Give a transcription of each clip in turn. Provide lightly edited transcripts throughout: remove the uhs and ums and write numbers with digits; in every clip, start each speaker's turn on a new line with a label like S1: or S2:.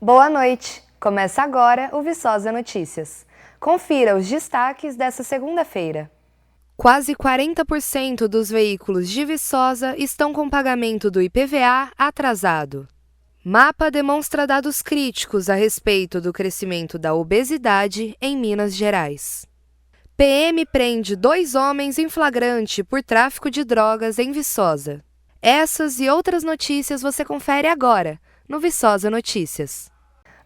S1: Boa noite! Começa agora o Viçosa Notícias. Confira os destaques dessa segunda-feira. Quase 40% dos veículos de Viçosa estão com pagamento do IPVA atrasado. Mapa demonstra dados críticos a respeito do crescimento da obesidade em Minas Gerais. PM prende 2 homens em flagrante por tráfico de drogas em Viçosa. Essas e outras notícias você confere agora, no Viçosa Notícias.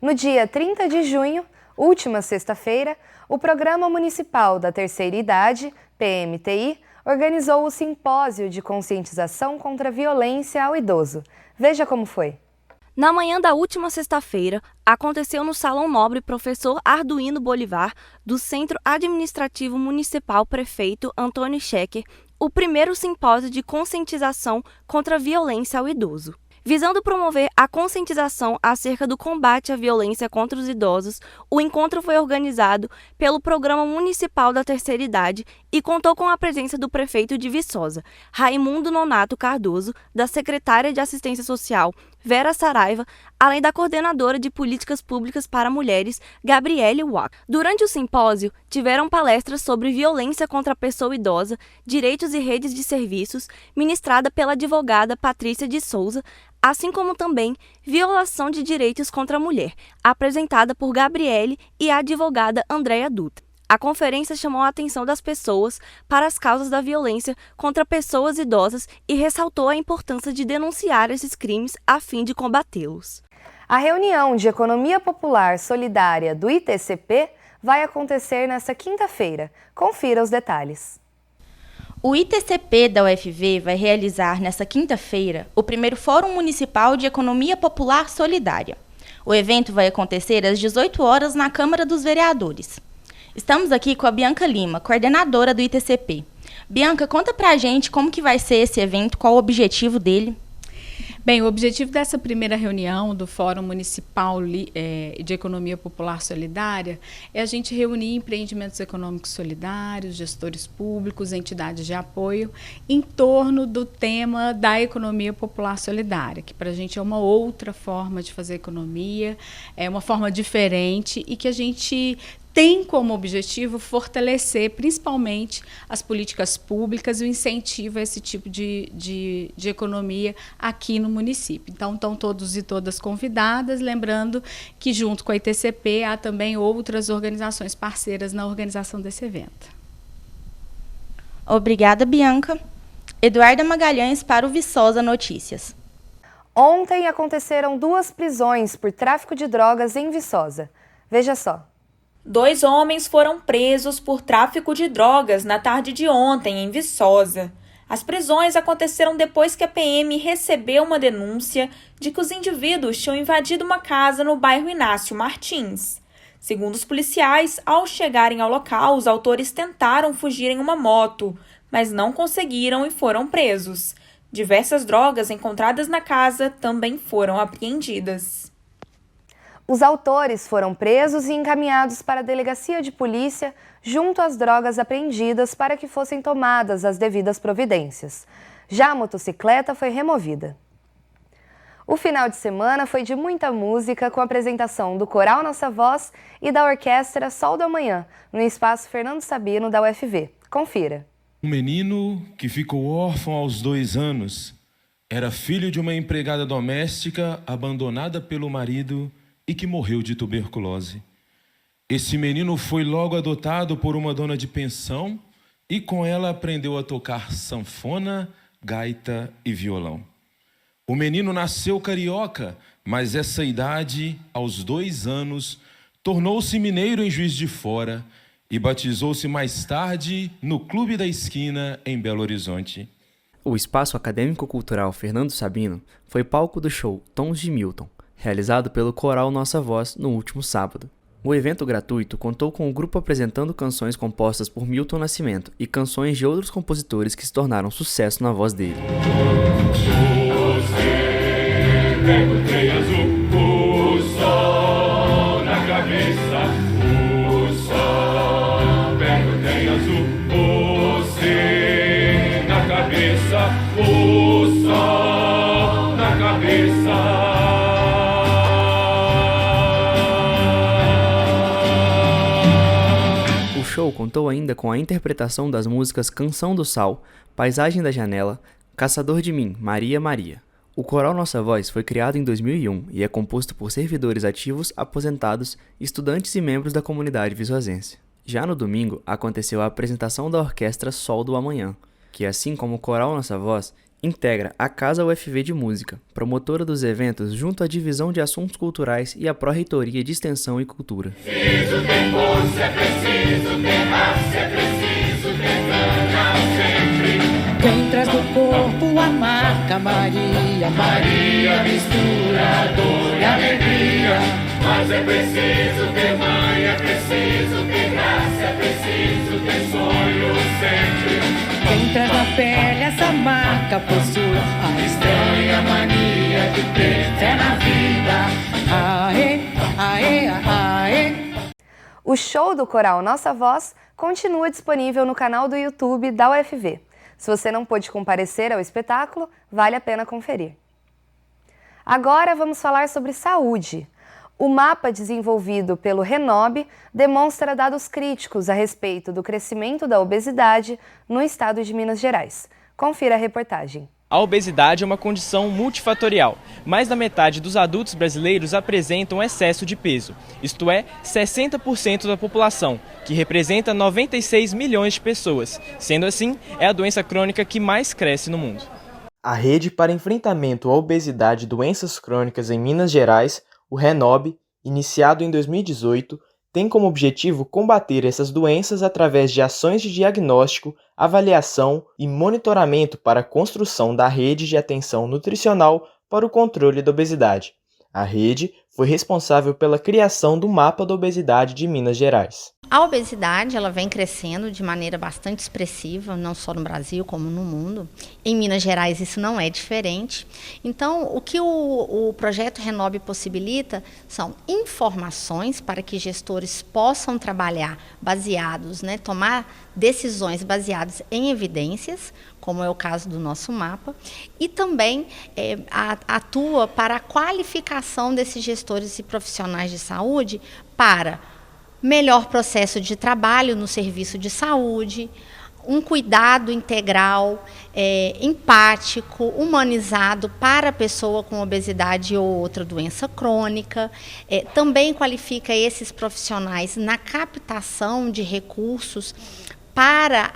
S1: No dia 30 de junho, última sexta-feira, o Programa Municipal da Terceira Idade, PMTI, organizou o Simpósio de Conscientização contra a Violência ao Idoso. Veja como foi.
S2: Na manhã da última sexta-feira, aconteceu no Salão Nobre Professor Arduino Bolivar, do Centro Administrativo Municipal Prefeito Antônio Schecker, o primeiro simpósio de conscientização contra a violência ao idoso. Visando promover a conscientização acerca do combate à violência contra os idosos, o encontro foi organizado pelo Programa Municipal da Terceira Idade e contou com a presença do prefeito de Viçosa, Raimundo Nonato Cardoso, da secretária de Assistência Social, Vera Saraiva, além da coordenadora de Políticas Públicas para Mulheres, Gabriele Wack. Durante o simpósio, tiveram palestras sobre violência contra a pessoa idosa, direitos e redes de serviços, ministrada pela advogada Patrícia de Souza, assim como também violação de direitos contra a mulher, apresentada por Gabriele e a advogada Andréa Dutra. A conferência chamou a atenção das pessoas para as causas da violência contra pessoas idosas e ressaltou a importância de denunciar esses crimes a fim de combatê-los.
S1: A reunião de Economia Popular Solidária do ITCP vai acontecer nesta quinta-feira. Confira os detalhes.
S3: O ITCP da UFV vai realizar nesta quinta-feira o primeiro Fórum Municipal de Economia Popular Solidária. O evento vai acontecer às 18 horas na Câmara dos Vereadores. Estamos aqui com a Bianca Lima, coordenadora do ITCP. Bianca, conta pra gente como que vai ser esse evento, qual o objetivo dele?
S4: Bem, o objetivo dessa primeira reunião do Fórum Municipal de Economia Popular Solidária é a gente reunir empreendimentos econômicos solidários, gestores públicos, entidades de apoio, em torno do tema da economia popular solidária, que para a gente é uma outra forma de fazer economia, é uma forma diferente e que a gente tem como objetivo fortalecer principalmente as políticas públicas e o incentivo a esse tipo de economia aqui no município. Então, estão todos e todas convidadas, lembrando que junto com a ITCP há também outras organizações parceiras na organização desse evento.
S3: Obrigada, Bianca. Eduarda Magalhães para o Viçosa Notícias.
S1: Ontem aconteceram 2 prisões por tráfico de drogas em Viçosa. Veja só.
S5: 2 homens foram presos por tráfico de drogas na tarde de ontem, em Viçosa. As prisões aconteceram depois que a PM recebeu uma denúncia de que os indivíduos tinham invadido uma casa no bairro Inácio Martins. Segundo os policiais, ao chegarem ao local, os autores tentaram fugir em uma moto, mas não conseguiram e foram presos. Diversas drogas encontradas na casa também foram apreendidas.
S1: Os autores foram presos e encaminhados para a delegacia de polícia junto às drogas apreendidas para que fossem tomadas as devidas providências. Já a motocicleta foi removida. O final de semana foi de muita música com a apresentação do Coral Nossa Voz e da Orquestra Sol da Manhã, no Espaço Fernando Sabino da UFV. Confira.
S6: Um menino que ficou órfão aos 2 anos era filho de uma empregada doméstica abandonada pelo marido e que morreu de tuberculose. Esse menino foi logo adotado por uma dona de pensão e com ela aprendeu a tocar sanfona, gaita e violão. O menino nasceu carioca, mas essa idade, aos 2 anos, tornou-se mineiro em Juiz de Fora e batizou-se mais tarde no Clube da Esquina, em Belo Horizonte.
S7: O Espaço Acadêmico Cultural Fernando Sabino foi palco do show Tons de Milton, realizado pelo Coral Nossa Voz no último sábado. O evento gratuito contou com o grupo apresentando canções compostas por Milton Nascimento e canções de outros compositores que se tornaram sucesso na voz dele. show contou ainda com a interpretação das músicas Canção do Sal, Paisagem da Janela, Caçador de Mim, Maria Maria. O Coral Nossa Voz foi criado em 2001 e é composto por servidores ativos, aposentados, estudantes e membros da comunidade viçosense. Já no domingo, aconteceu a apresentação da Orquestra Sol do Amanhã, que, assim como o Coral Nossa Voz, integra a Casa UFV de Música, promotora dos eventos junto à Divisão de Assuntos Culturais e à Pró-Reitoria de Extensão e Cultura.
S8: Preciso ter força, é preciso ter raça, é preciso ter gana sempre.
S9: Quem traz do corpo a marca Maria,
S8: Maria mistura dor e alegria. Mas é preciso ter mãe, é preciso ter graça, é preciso ter sonho sempre.
S9: quem traz na pele essa marca possui a estranha mania de ter fé na vida. Aê, aê, aê.
S1: O show do Coral Nossa Voz continua disponível no canal do YouTube da UFV. Se você não pôde comparecer ao espetáculo, vale a pena conferir. Agora vamos falar sobre saúde. O mapa desenvolvido pelo Renob demonstra dados críticos a respeito do crescimento da obesidade no estado de Minas Gerais. Confira a reportagem.
S10: A obesidade é uma condição multifatorial. Mais da metade dos adultos brasileiros apresentam excesso de peso, isto é, 60% da população, que representa 96 milhões de pessoas. Sendo assim, é a doença crônica que mais cresce no mundo.
S11: A Rede para Enfrentamento à Obesidade e Doenças Crônicas em Minas Gerais, o Renob, iniciado em 2018, tem como objetivo combater essas doenças através de ações de diagnóstico, avaliação e monitoramento para a construção da rede de atenção nutricional para o controle da obesidade. A rede foi responsável pela criação do Mapa da Obesidade de Minas Gerais.
S12: A obesidade ela vem crescendo de maneira bastante expressiva, não só no Brasil como no mundo. Em Minas Gerais isso não é diferente. Então, o que o projeto Renob possibilita são informações para que gestores possam trabalhar baseados, tomar decisões baseadas em evidências, como é o caso do nosso mapa, e também atua para a qualificação desses gestores e profissionais de saúde para melhor processo de trabalho no serviço de saúde, um cuidado integral, empático, humanizado para a pessoa com obesidade ou outra doença crônica. Também qualifica esses profissionais na captação de recursos para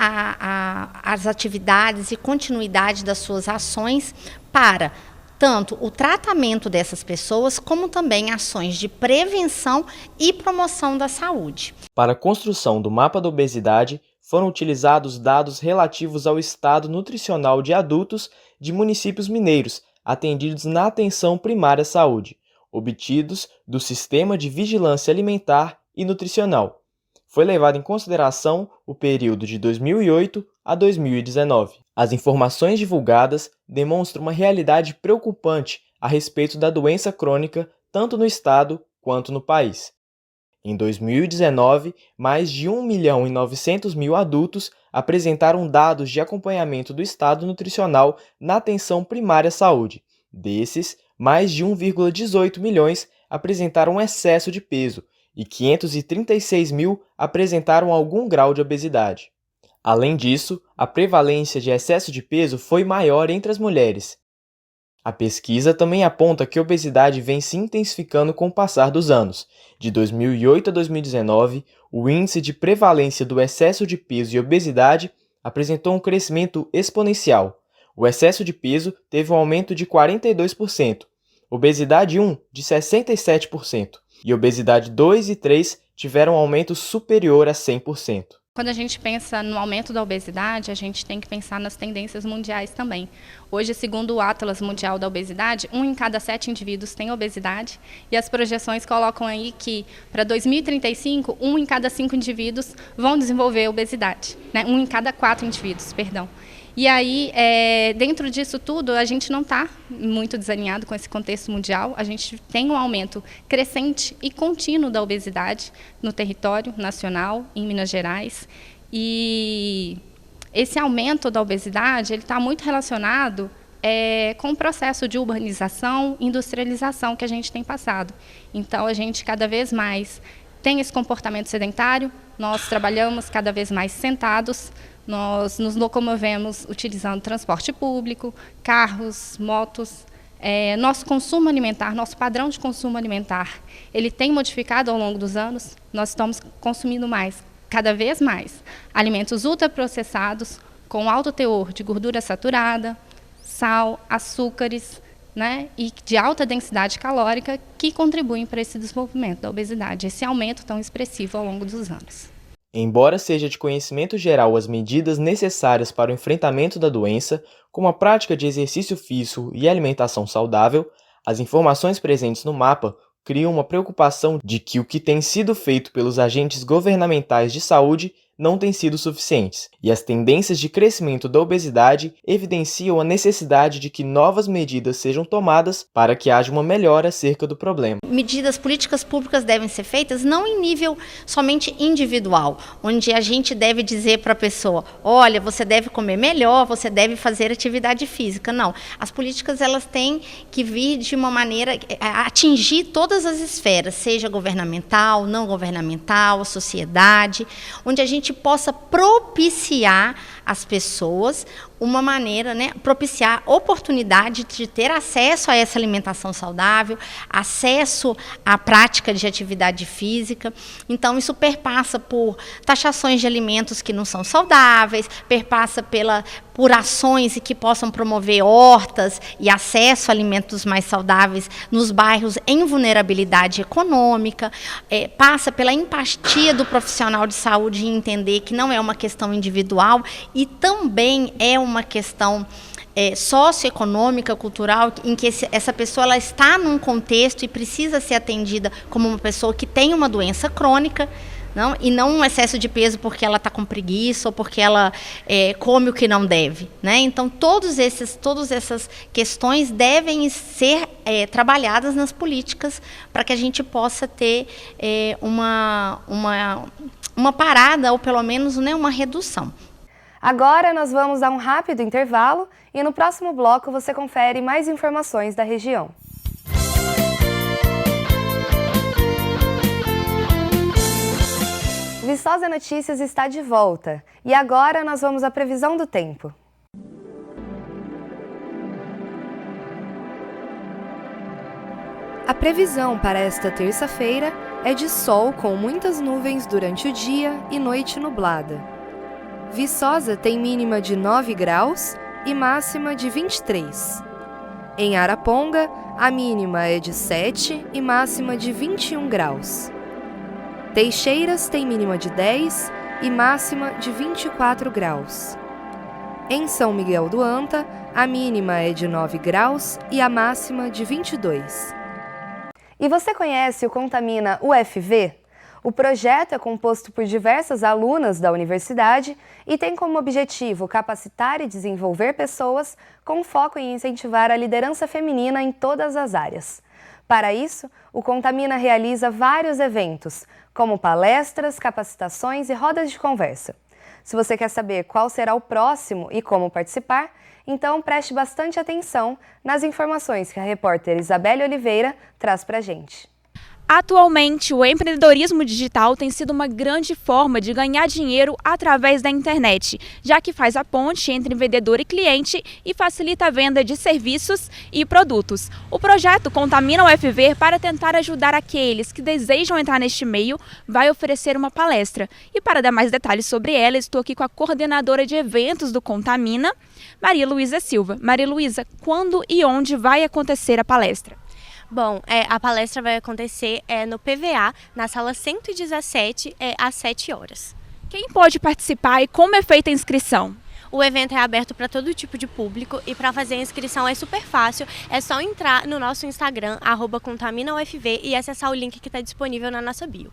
S12: as atividades e continuidade das suas ações para tanto o tratamento dessas pessoas, como também ações de prevenção e promoção da saúde.
S11: Para a construção do mapa da obesidade, foram utilizados dados relativos ao estado nutricional de adultos de municípios mineiros atendidos na atenção primária à saúde, obtidos do Sistema de Vigilância Alimentar e Nutricional. Foi levado em consideração o período de 2008 a 2019. As informações divulgadas demonstram uma realidade preocupante a respeito da doença crônica tanto no estado quanto no país. Em 2019, mais de 1.900.000 adultos apresentaram dados de acompanhamento do estado nutricional na atenção primária à saúde. Desses, mais de 1,18 milhões apresentaram excesso de peso e 536 mil apresentaram algum grau de obesidade. Além disso, a prevalência de excesso de peso foi maior entre as mulheres. A pesquisa também aponta que a obesidade vem se intensificando com o passar dos anos. De 2008 a 2019, o índice de prevalência do excesso de peso e obesidade apresentou um crescimento exponencial. O excesso de peso teve um aumento de 42%, obesidade 1 de 67%, e obesidade 2 e 3 tiveram um aumento superior a 100%.
S13: Quando a gente pensa no aumento da obesidade, a gente tem que pensar nas tendências mundiais também. Hoje, segundo o Atlas Mundial da Obesidade, 1 em cada 7 indivíduos tem obesidade, e as projeções colocam aí que, para 2035, 1 em cada 5 indivíduos vão desenvolver obesidade, 1 em cada 4 indivíduos, perdão. E aí, dentro disso tudo, a gente não está muito desalinhado com esse contexto mundial. A gente tem um aumento crescente e contínuo da obesidade no território nacional, em Minas Gerais. E esse aumento da obesidade está muito relacionado com o processo de urbanização, industrialização que a gente tem passado. Então, a gente cada vez mais tem esse comportamento sedentário, nós trabalhamos cada vez mais sentados, nós nos locomovemos utilizando transporte público, carros, motos. Nosso consumo alimentar, nosso padrão de consumo alimentar, ele tem modificado ao longo dos anos. Nós estamos consumindo mais, cada vez mais, alimentos ultraprocessados, com alto teor de gordura saturada, sal, açúcares, né, e de alta densidade calórica, que contribuem para esse desenvolvimento da obesidade, esse aumento tão expressivo ao longo dos anos.
S11: Embora seja de conhecimento geral as medidas necessárias para o enfrentamento da doença, como a prática de exercício físico e alimentação saudável, as informações presentes no mapa criam uma preocupação de que o que tem sido feito pelos agentes governamentais de saúde não tem sido suficientes, e as tendências de crescimento da obesidade evidenciam a necessidade de que novas medidas sejam tomadas para que haja uma melhora acerca do problema.
S12: Medidas políticas públicas devem ser feitas não em nível somente individual, onde a gente deve dizer para a pessoa, olha, você deve comer melhor, você deve fazer atividade física. Não, as políticas elas têm que vir de uma maneira a atingir todas as esferas, seja governamental, não governamental, a sociedade, onde a gente possa propiciar às pessoas uma maneira, né, propiciar oportunidade de ter acesso a essa alimentação saudável, acesso à prática de atividade física. Então, isso perpassa por taxações de alimentos que não são saudáveis, perpassa por ações que possam promover hortas e acesso a alimentos mais saudáveis nos bairros em vulnerabilidade econômica, passa pela empatia do profissional de saúde em entender que não é uma questão individual e também é uma questão socioeconômica, cultural, em que essa pessoa ela está num contexto e precisa ser atendida como uma pessoa que tem uma doença crônica, e não um excesso de peso porque ela está com preguiça ou porque ela come o que não deve, né? Então, todas essas questões devem ser trabalhadas nas políticas para que a gente possa ter uma parada ou pelo menos, né, uma redução.
S1: Agora nós vamos dar um rápido intervalo e no próximo bloco você confere mais informações da região. Viçosa Notícias está de volta e agora nós vamos à previsão do tempo. A previsão para esta terça-feira é de sol com muitas nuvens durante o dia e noite nublada. Viçosa tem mínima de 9 graus e máxima de 23. Em Araponga, a mínima é de 7 e máxima de 21 graus. Teixeiras tem mínima de 10 e máxima de 24 graus. Em São Miguel do Anta, a mínima é de 9 graus e a máxima de 22. E você conhece o Contamina UFV? O projeto é composto por diversas alunas da universidade e tem como objetivo capacitar e desenvolver pessoas com foco em incentivar a liderança feminina em todas as áreas. Para isso, o Contamina realiza vários eventos, como palestras, capacitações e rodas de conversa. Se você quer saber qual será o próximo e como participar, então preste bastante atenção nas informações que a repórter Isabelle Oliveira traz para a gente.
S14: Atualmente, o empreendedorismo digital tem sido uma grande forma de ganhar dinheiro através da internet, já que faz a ponte entre vendedor e cliente e facilita a venda de serviços e produtos. O projeto Contamina UFV, para tentar ajudar aqueles que desejam entrar neste meio, vai oferecer uma palestra. E para dar mais detalhes sobre ela, estou aqui com a coordenadora de eventos do Contamina, Maria Luísa Silva. Maria Luísa, quando e onde vai acontecer a palestra?
S15: Bom, a palestra vai acontecer no PVA, na sala 117, às 7 horas.
S14: Quem pode participar e como é feita a inscrição?
S15: O evento é aberto para todo tipo de público e para fazer a inscrição é super fácil. É só entrar no nosso Instagram, @ContaminaUFV, e acessar o link que está disponível na nossa bio.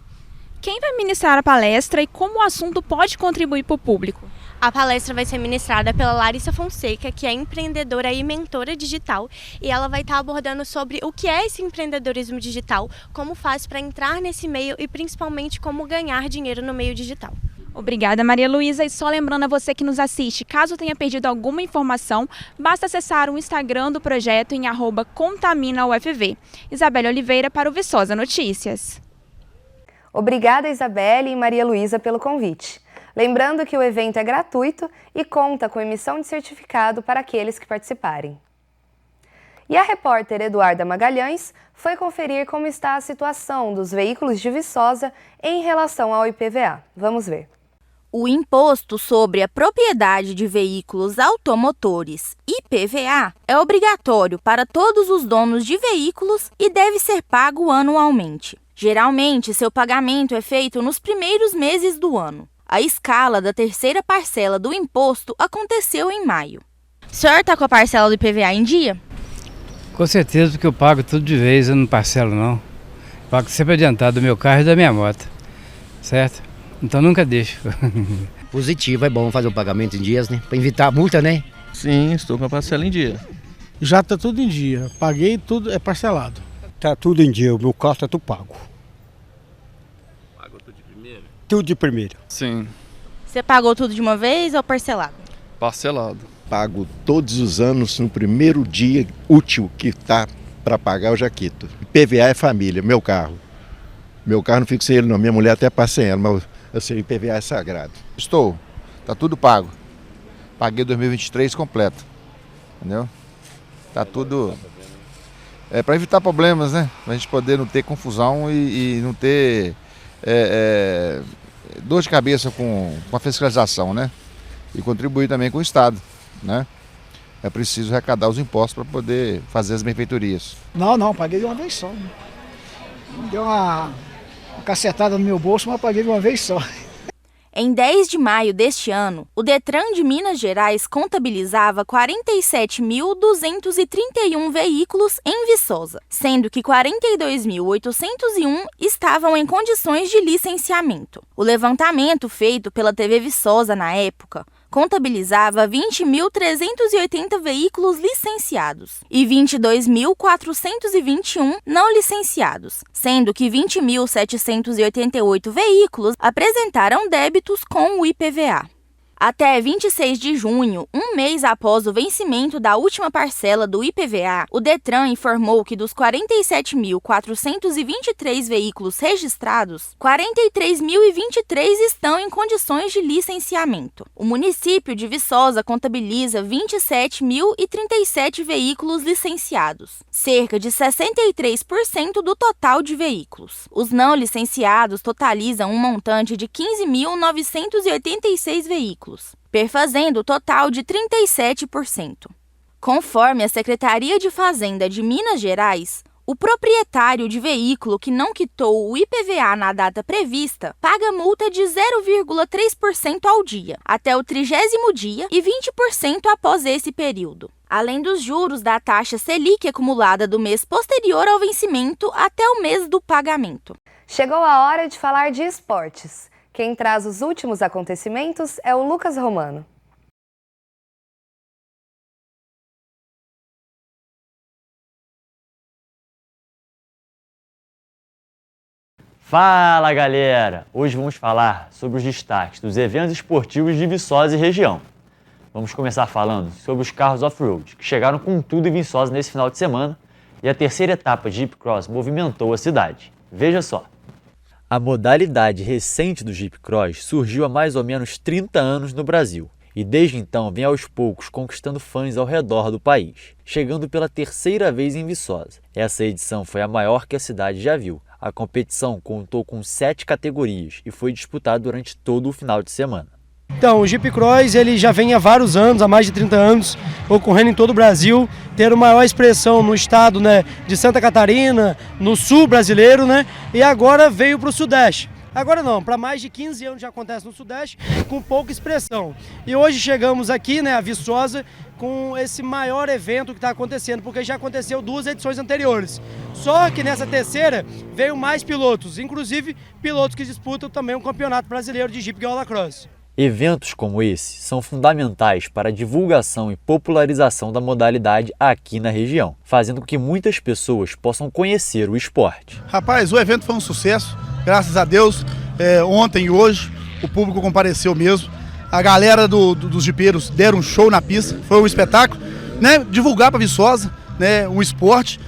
S14: Quem vai ministrar a palestra e como o assunto pode contribuir para o público?
S15: A palestra vai ser ministrada pela Larissa Fonseca, que é empreendedora e mentora digital, e ela vai estar abordando sobre o que é esse empreendedorismo digital, como faz para entrar nesse meio e principalmente como ganhar dinheiro no meio digital.
S14: Obrigada, Maria Luísa. E só lembrando a você que nos assiste, caso tenha perdido alguma informação, basta acessar o Instagram do projeto em @ContaminaUFV. Isabelle Oliveira para o Viçosa Notícias.
S1: Obrigada, Isabelle e Maria Luísa, pelo convite. Lembrando que o evento é gratuito e conta com emissão de certificado para aqueles que participarem. E a repórter Eduarda Magalhães foi conferir como está a situação dos veículos de Viçosa em relação ao IPVA. Vamos ver.
S3: O Imposto sobre a Propriedade de Veículos Automotores, IPVA, é obrigatório para todos os donos de veículos e deve ser pago anualmente. Geralmente, seu pagamento é feito nos primeiros meses do ano. A escala da terceira parcela do imposto aconteceu em maio. O senhor está com a parcela do IPVA em dia?
S16: Com certeza, porque eu pago tudo de vez, eu não parcelo não. Eu pago sempre adiantado do meu carro e da minha moto, certo? Então nunca deixo.
S17: Positivo, é bom fazer o pagamento em dias, né? Para evitar a multa, né?
S18: Sim, estou com a parcela em dia.
S19: Já está tudo em dia, paguei tudo, é parcelado.
S20: Tá tudo em dia, o meu carro está tudo pago.
S18: Pagou tudo de primeiro?
S20: Tudo de primeiro.
S18: Sim.
S3: Você pagou tudo de uma vez ou parcelado?
S18: Parcelado.
S21: Pago todos os anos no primeiro dia útil que está para pagar, eu já quito. IPVA é família, meu carro. Meu carro não fico sem ele não, minha mulher até passa sem ela, mas eu sei, IPVA é sagrado.
S22: Tá tudo pago. Paguei 2023 completo, entendeu? Tá tudo... É para evitar problemas, né? Pra gente poder não ter confusão e não ter dor de cabeça com a fiscalização, né? E contribuir também com o Estado, né? É preciso arrecadar os impostos para poder fazer as benfeitorias.
S19: Não, paguei de uma vez só. Deu uma cacetada no meu bolso, mas paguei de uma vez só.
S3: Em 10 de maio deste ano, o Detran de Minas Gerais contabilizava 47.231 veículos em Viçosa, sendo que 42.801 estavam em condições de licenciamento. O levantamento feito pela TV Viçosa na época contabilizava 20.380 veículos licenciados e 22.421 não licenciados, sendo que 20.788 veículos apresentaram débitos com o IPVA. Até 26 de junho, um mês após o vencimento da última parcela do IPVA, o Detran informou que dos 47.423 veículos registrados, 43.023 estão em condições de licenciamento. O município de Viçosa contabiliza 27.037 veículos licenciados, cerca de 63% do total de veículos. Os não licenciados totalizam um montante de 15.986 veículos, perfazendo o total de 37%. Conforme a Secretaria de Fazenda de Minas Gerais, o proprietário de veículo que não quitou o IPVA na data prevista paga multa de 0,3% ao dia, até o 30º dia e 20% após esse período, além dos juros da taxa Selic acumulada do mês posterior ao vencimento até o mês do pagamento.
S1: Chegou a hora de falar de esportes. Quem traz os últimos acontecimentos é o Lucas Romano.
S23: Fala, galera! Hoje vamos falar sobre os destaques dos eventos esportivos de Viçosa e região. Vamos começar falando sobre os carros off-road, que chegaram com tudo em Viçosa nesse final de semana, e a terceira etapa de Jeep Cross movimentou a cidade. Veja só. A modalidade recente do Jeep Cross surgiu há mais ou menos 30 anos no Brasil e desde então vem aos poucos conquistando fãs ao redor do país, chegando pela terceira vez em Viçosa. Essa edição foi a maior que a cidade já viu. A competição contou com 7 categorias e foi disputada durante todo o final de semana.
S19: Então, o Jeep Cross ele já vem há vários anos, há mais de 30 anos, ocorrendo em todo o Brasil, tendo maior expressão no estado, né, de Santa Catarina, no sul brasileiro, né, e agora veio para o Sudeste. Agora não, para mais de 15 anos já acontece no Sudeste, com pouca expressão. E hoje chegamos aqui, né, a Viçosa, com esse maior evento que está acontecendo, porque já aconteceu 2 edições anteriores. Só que nessa terceira veio mais pilotos, inclusive pilotos que disputam também o Campeonato Brasileiro de Jeep Gaula Cross.
S23: Eventos como esse são fundamentais para a divulgação e popularização da modalidade aqui na região, fazendo com que muitas pessoas possam conhecer o esporte.
S24: Rapaz, o evento foi um sucesso, graças a Deus. Ontem e hoje o público compareceu mesmo. A galera dos jipeiros deram um show na pista, foi um espetáculo, né? Divulgar para Viçosa, né, um esporte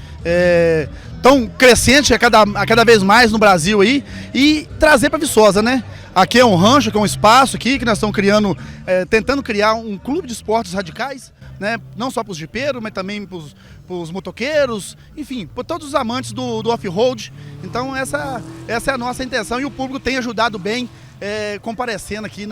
S24: tão crescente a cada vez mais no Brasil aí, e trazer para Viçosa, né? Aqui é um rancho, aqui é um espaço aqui que nós estamos criando, tentando criar um clube de esportes radicais, né? Não só para os jipeiros, mas também para os motoqueiros, enfim, para todos os amantes do off-road. Então essa é a nossa intenção, e o público tem ajudado bem comparecendo aqui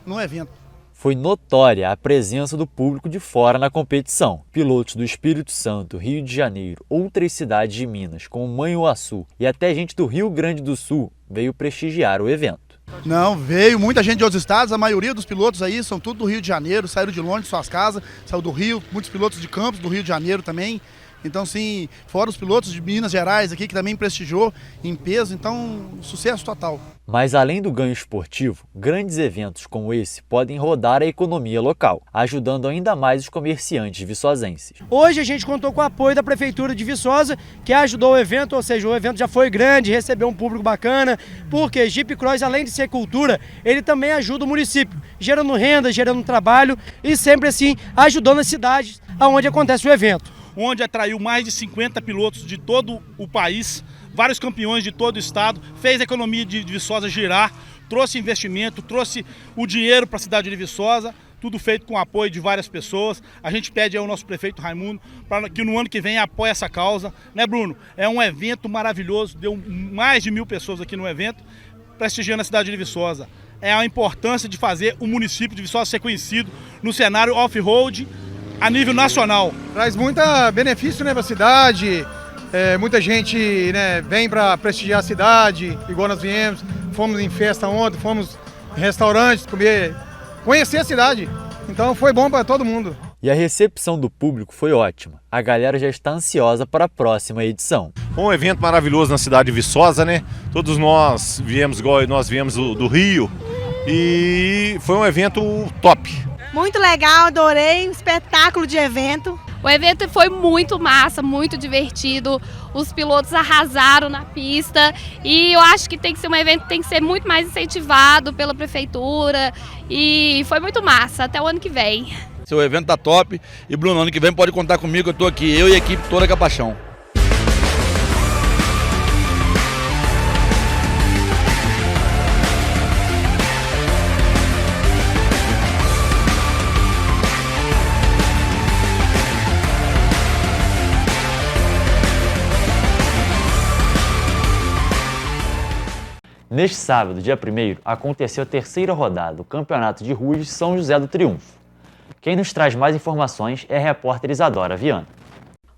S24: no evento.
S23: Foi notória a presença do público de fora na competição. Pilotos do Espírito Santo, Rio de Janeiro, outras cidades de Minas, como Manhuaçu e até gente do Rio Grande do Sul veio prestigiar o evento.
S24: Não, veio muita gente de outros estados, a maioria dos pilotos aí são tudo do Rio de Janeiro, saíram de longe de suas casas, saiu do Rio, muitos pilotos de Campos, do Rio de Janeiro também. Então, sim, fora os pilotos de Minas Gerais aqui, que também prestigiou em peso, então, sucesso total.
S23: Mas além do ganho esportivo, grandes eventos como esse podem rodar a economia local, ajudando ainda mais os comerciantes viçosenses.
S19: Hoje a gente contou com o apoio da Prefeitura de Viçosa, que ajudou o evento, ou seja, o evento já foi grande, recebeu um público bacana, porque Jeep Cross, além de ser cultura, ele também ajuda o município, gerando renda, gerando trabalho e sempre assim ajudando as cidades onde acontece o evento.
S2: Onde atraiu mais de 50 pilotos de todo o país, vários campeões de todo o estado, fez a economia de Viçosa girar, trouxe investimento, trouxe o dinheiro para a cidade de Viçosa, tudo feito com o apoio de várias pessoas. A gente pede ao nosso prefeito Raimundo para que no ano que vem apoie essa causa, né, Bruno? É um evento maravilhoso, deu mais de 1000 pessoas aqui no evento, prestigiando a cidade de Viçosa. É a importância de fazer o município de Viçosa ser conhecido no cenário off-road a nível nacional.
S4: Traz muito benefício, né, para a cidade, muita gente, né, vem para prestigiar a cidade, igual nós viemos, fomos em festa ontem, fomos em restaurantes conhecer a cidade, então foi bom para todo mundo.
S23: E a recepção do público foi ótima, a galera já está ansiosa para a próxima edição.
S5: Um evento maravilhoso na cidade de Viçosa, né, todos nós viemos igual nós viemos do Rio, e foi um evento top.
S6: Muito legal, adorei o espetáculo de evento.
S25: O evento foi muito massa, muito divertido. Os pilotos arrasaram na pista e eu acho que tem que ser um evento que tem que ser muito mais incentivado pela prefeitura e foi muito massa. Até o ano que vem.
S26: Seu evento tá top e Bruno, ano que vem pode contar comigo, eu tô aqui, eu e a equipe toda com a paixão.
S23: Neste sábado, dia 1º, aconteceu a terceira rodada do Campeonato de Ruas de São José do Triunfo. Quem nos traz mais informações é a repórter Isadora Viana.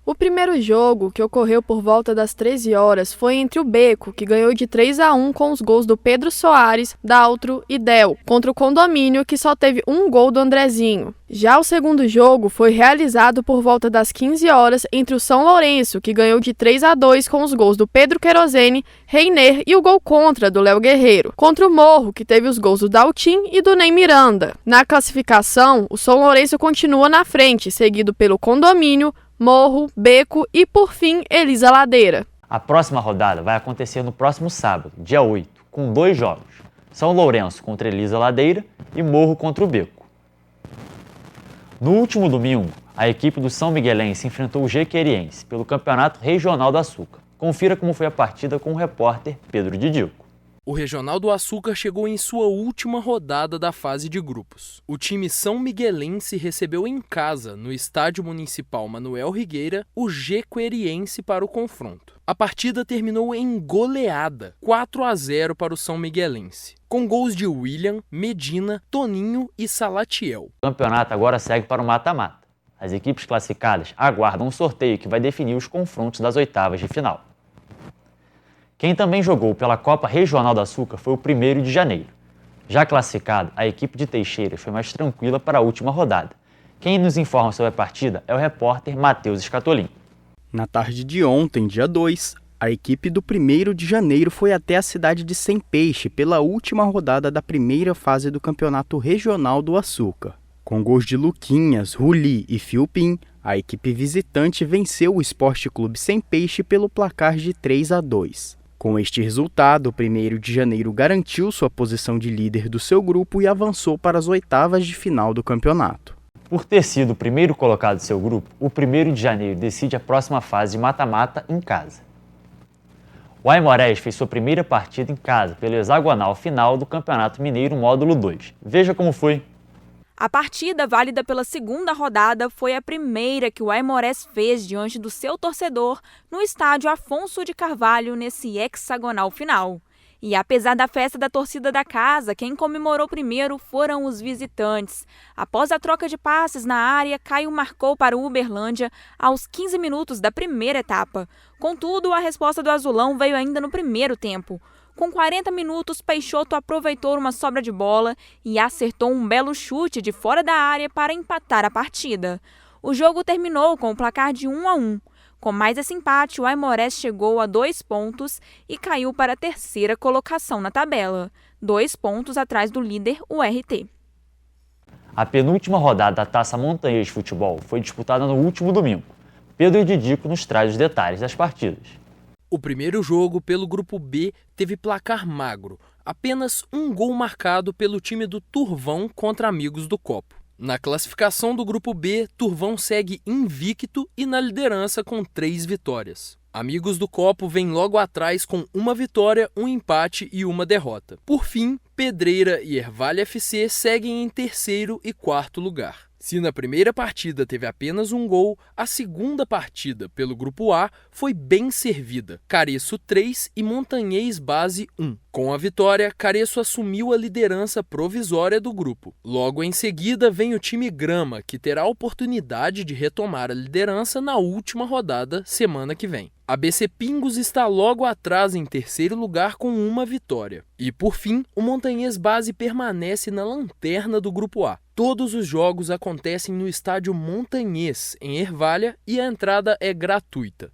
S27: O primeiro jogo, que ocorreu por volta das 13 horas, foi entre o Beco, que ganhou de 3-1 com os gols do Pedro Soares, Daltro e Del, contra o Condomínio, que só teve um gol do Andrezinho. Já o segundo jogo foi realizado por volta das 15 horas entre o São Lourenço, que ganhou de 3-2 com os gols do Pedro Querosene, Reiner e o gol contra do Léo Guerreiro, contra o Morro, que teve os gols do Daltim e do Ney Miranda. Na classificação, o São Lourenço continua na frente, seguido pelo Condomínio, Morro, Beco e, por fim, Elisa Ladeira.
S23: A próxima rodada vai acontecer no próximo sábado, dia 8, com 2 jogos. São Lourenço contra Elisa Ladeira e Morro contra o Beco. No último domingo, a equipe do São Miguelense enfrentou o Jequeriense pelo Campeonato Regional do Açúcar. Confira como foi a partida com o repórter Pedro Didico.
S28: O Regional do Açúcar chegou em sua última rodada da fase de grupos. O time São Miguelense recebeu em casa, no Estádio Municipal Manuel Rigueira, o Jequeriense para o confronto. A partida terminou em goleada, 4-0 para o São Miguelense, com gols de William, Medina, Toninho e Salatiel.
S23: O campeonato agora segue para o mata-mata. As equipes classificadas aguardam um sorteio que vai definir os confrontos das oitavas de final. Quem também jogou pela Copa Regional do Açúcar foi o 1º de janeiro. Já classificado, a equipe de Teixeira foi mais tranquila para a última rodada. Quem nos informa sobre a partida é o repórter Matheus Escatolin.
S29: Na tarde de ontem, dia 2, a equipe do 1º de janeiro foi até a cidade de Sem Peixe pela última rodada da primeira fase do Campeonato Regional do Açúcar. Com gols de Luquinhas, Ruli e Fiupim, a equipe visitante venceu o Esporte Clube Sem Peixe pelo placar de 3-2. Com este resultado, o 1º de janeiro garantiu sua posição de líder do seu grupo e avançou para as oitavas de final do campeonato.
S23: Por ter sido o primeiro colocado do seu grupo, o 1º de janeiro decide a próxima fase de mata-mata em casa. O Aimorés fez sua primeira partida em casa pelo hexagonal final do Campeonato Mineiro Módulo 2. Veja como foi.
S7: A partida, válida pela segunda rodada, foi a primeira que o Aimorés fez diante do seu torcedor no estádio Afonso de Carvalho nesse hexagonal final. E apesar da festa da torcida da casa, quem comemorou primeiro foram os visitantes. Após a troca de passes na área, Caio marcou para o Uberlândia aos 15 minutos da primeira etapa. Contudo, a resposta do azulão veio ainda no primeiro tempo. Com 40 minutos, Peixoto aproveitou uma sobra de bola e acertou um belo chute de fora da área para empatar a partida. O jogo terminou com o placar de 1-1. Com mais esse empate, o Aimorés chegou a 2 pontos e caiu para a terceira colocação na tabela, 2 pontos atrás do líder, o RT.
S23: A penúltima rodada da Taça Montanhês de Futebol foi disputada no último domingo. Pedro Didico nos traz os detalhes das partidas.
S28: O primeiro jogo pelo Grupo B teve placar magro, apenas um gol marcado pelo time do Turvão contra Amigos do Copo. Na classificação do Grupo B, Turvão segue invicto e na liderança com 3 vitórias. Amigos do Copo vem logo atrás com 1 vitória, 1 empate e 1 derrota. Por fim, Pedreira e Ervalha FC seguem em terceiro e quarto lugar. Se na primeira partida teve apenas um gol, a segunda partida pelo Grupo A foi bem servida. Careço 3 e Montanhês Base 1. Com a vitória, Careço assumiu a liderança provisória do grupo. Logo em seguida vem o time Grama, que terá a oportunidade de retomar a liderança na última rodada semana que vem. A BC Pingos está logo atrás em terceiro lugar com 1 vitória. E por fim, o Montanhês Base permanece na lanterna do Grupo A. Todos os jogos acontecem no estádio Montanhês, em Ervalha, e a entrada é gratuita.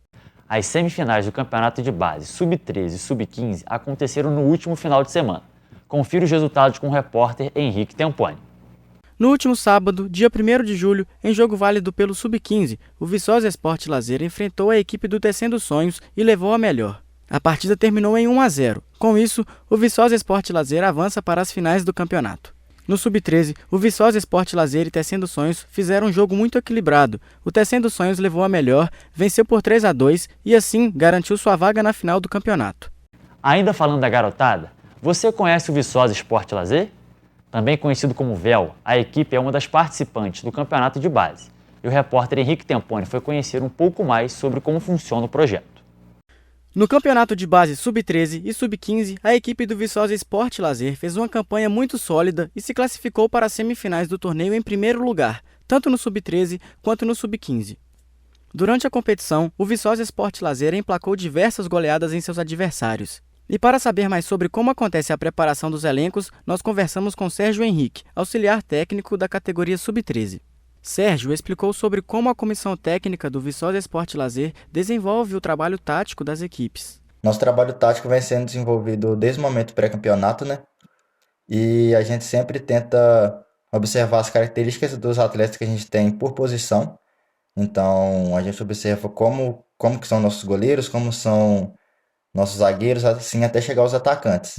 S23: As semifinais do Campeonato de Base Sub-13 e Sub-15 aconteceram no último final de semana. Confira os resultados com o repórter Henrique Temponi.
S29: No último sábado, dia 1º de julho, em jogo válido pelo Sub-15, o Viçosa Esporte Lazer enfrentou a equipe do Tecendo Sonhos e levou a melhor. A partida terminou em 1-0. Com isso, o Viçosa Esporte Lazer avança para as finais do campeonato. No Sub-13, o Viçosa Esporte Lazer e Tecendo Sonhos fizeram um jogo muito equilibrado. O Tecendo Sonhos levou a melhor, venceu por 3-2 e assim garantiu sua vaga na final do campeonato.
S23: Ainda falando da garotada, você conhece o Viçosa Esporte Lazer? Também conhecido como VEL, a equipe é uma das participantes do campeonato de base. E o repórter Henrique Temponi foi conhecer um pouco mais sobre como funciona o projeto.
S29: No campeonato de base Sub-13 e Sub-15, a equipe do Viçosa Esporte Lazer fez uma campanha muito sólida e se classificou para as semifinais do torneio em primeiro lugar, tanto no Sub-13 quanto no Sub-15. Durante a competição, o Viçosa Esporte Lazer emplacou diversas goleadas em seus adversários. E para saber mais sobre como acontece a preparação dos elencos, nós conversamos com Sérgio Henrique, auxiliar técnico da categoria Sub-13. Sérgio explicou sobre como a comissão técnica do Viçosa Esporte Lazer desenvolve o trabalho tático das equipes.
S8: Nosso trabalho tático vem sendo desenvolvido desde o momento pré-campeonato, né? E a gente sempre tenta observar as características dos atletas que a gente tem por posição. Então, a gente observa como que são nossos goleiros, como são nossos zagueiros, assim até chegar aos atacantes.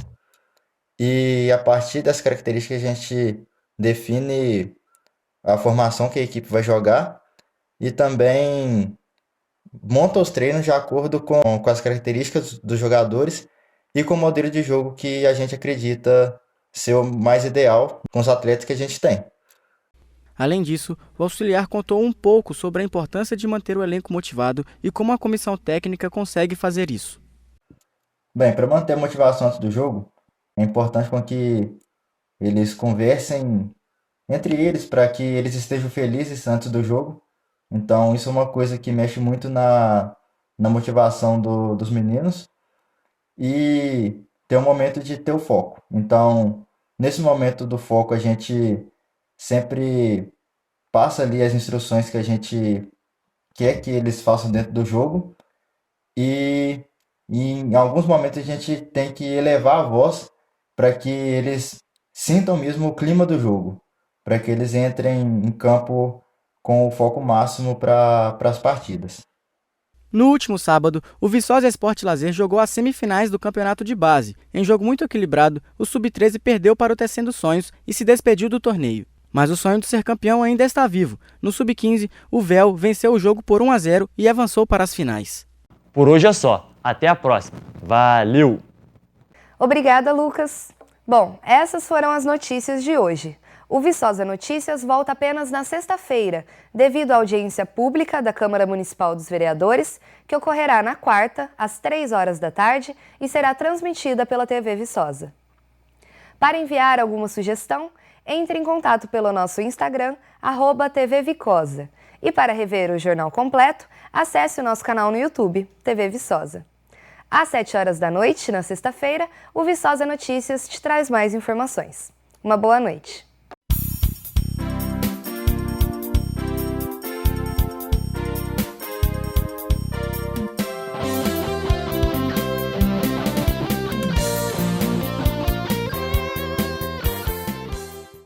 S8: E a partir das características a gente define a formação que a equipe vai jogar e também monta os treinos de acordo com as características dos jogadores e com o modelo de jogo que a gente acredita ser o mais ideal com os atletas que a gente tem.
S29: Além disso, o auxiliar contou um pouco sobre a importância de manter o elenco motivado e como a comissão técnica consegue fazer isso.
S8: Bem, para manter a motivação antes do jogo, é importante com que eles conversem entre eles para que eles estejam felizes antes do jogo. Então isso é uma coisa que mexe muito na motivação dos meninos. E tem um momento de ter o foco. Então, nesse momento do foco, a gente sempre passa ali as instruções que a gente quer que eles façam dentro do jogo. E em alguns momentos a gente tem que elevar a voz para que eles sintam mesmo o clima do jogo, para que eles entrem em campo com o foco máximo para as partidas.
S29: No último sábado, o Viçosa Esporte Lazer jogou as semifinais do campeonato de base. Em jogo muito equilibrado, o Sub-13 perdeu para o Tecendo Sonhos e se despediu do torneio.
S9: Mas o sonho de ser campeão ainda está vivo. No Sub-15, o Véu venceu o jogo por 1-0 e avançou para as finais.
S23: Por hoje é só. Até a próxima. Valeu!
S1: Obrigada, Lucas. Bom, essas foram as notícias de hoje. O Viçosa Notícias volta apenas na sexta-feira, devido à audiência pública da Câmara Municipal dos Vereadores, que ocorrerá na quarta, às 3h e será transmitida pela TV Viçosa. Para enviar alguma sugestão, entre em contato pelo nosso Instagram, @tvvicosa. E para rever o jornal completo, acesse o nosso canal no YouTube, TV Viçosa. Às 7h, na sexta-feira, o Viçosa Notícias te traz mais informações. Uma boa noite.